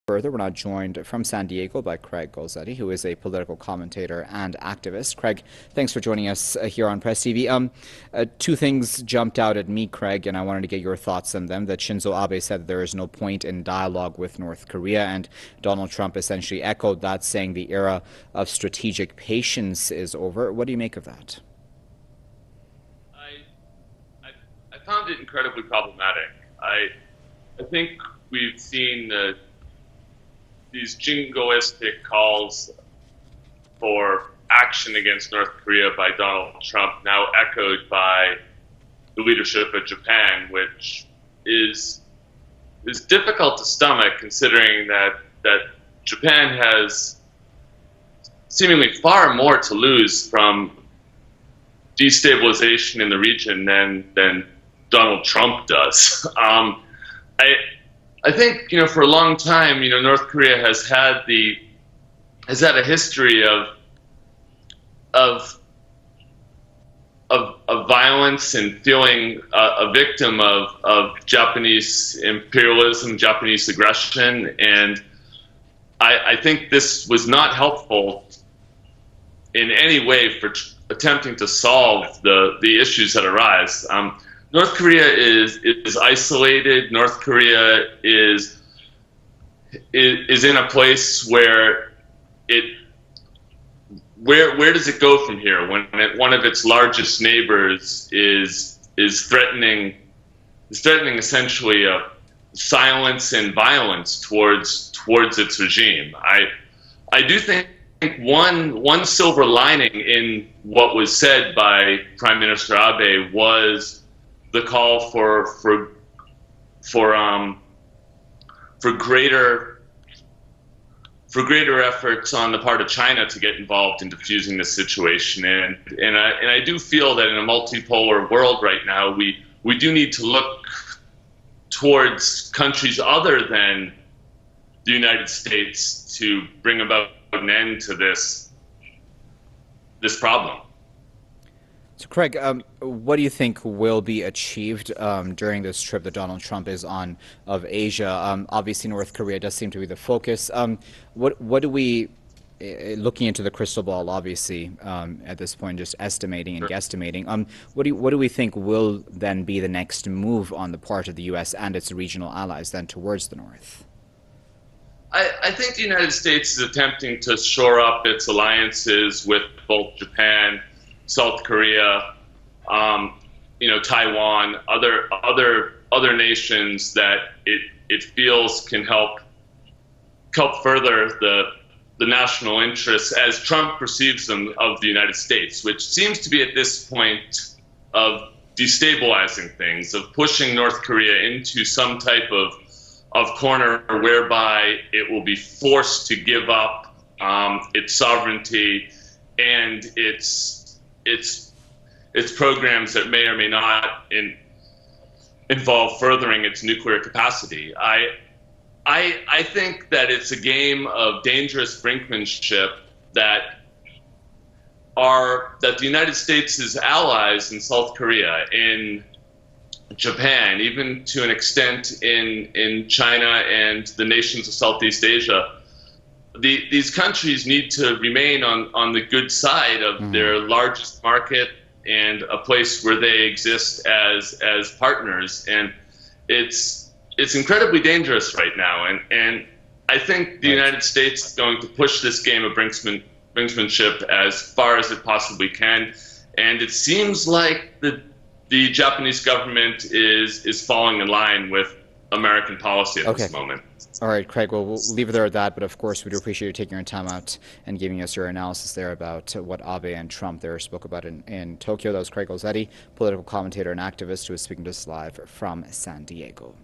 Further, we're now joined from San Diego by Craig Golsetti, who is a political commentator and activist. Craig, thanks for joining us here on Press TV. Two things jumped out at me, Craig, and I wanted to get your thoughts on them. That Shinzo Abe said that there is no point in dialogue with North Korea, and Donald Trump essentially echoed that, saying the era of strategic patience is over. What do you make of that? I found it incredibly problematic. I think we've seen these jingoistic calls for action against North Korea by Donald Trump, now echoed by the leadership of Japan, which is difficult to stomach, considering that Japan has seemingly far more to lose from destabilization in the region than Donald Trump does. I think, for a long time, North Korea has had a history of violence and feeling a victim of Japanese imperialism, Japanese aggression, and I think this was not helpful in any way for attempting to solve the issues that arise. North Korea is isolated. North Korea is in a place where where does it go from here when one of its largest neighbors is threatening essentially silence and violence towards its regime? I do think one silver lining in what was said by Prime Minister Abe was the call for greater efforts on the part of China to get involved in diffusing this situation, and I do feel that in a multipolar world right now, we do need to look towards countries other than the United States to bring about an end to this problem. So, Craig, what do you think will be achieved during this trip that Donald Trump is on of Asia? Obviously, North Korea does seem to be the focus. What do we, looking into the crystal ball, obviously, at this point, just estimating and guesstimating, what do we think will then be the next move on the part of the U.S. and its regional allies then towards the North? I think the United States is attempting to shore up its alliances with both Japan, South Korea, Taiwan, other nations that it feels can help further the national interests as Trump perceives them of the United States, which seems to be at this point of destabilizing things, of pushing North Korea into some type of corner whereby it will be forced to give up its sovereignty and its programs that may or may not involve furthering its nuclear capacity. I think that it's a game of dangerous brinkmanship that the United States' allies in South Korea, in Japan, even to an extent in China and the nations of Southeast Asia, these countries need to remain on the good side of their largest market and a place where they exist as partners, and it's incredibly dangerous right now. And I think the United States is going to push this game of brinksmanship as far as it possibly can, and it seems like the Japanese government is falling in line with American policy at this moment. All right, Craig, well, we'll leave it there at that, but of course we do appreciate you taking your time out and giving us your analysis there about what Abe and Trump there spoke about in Tokyo. That was Craig Golsetti, political commentator and activist, who is speaking to us live from San Diego.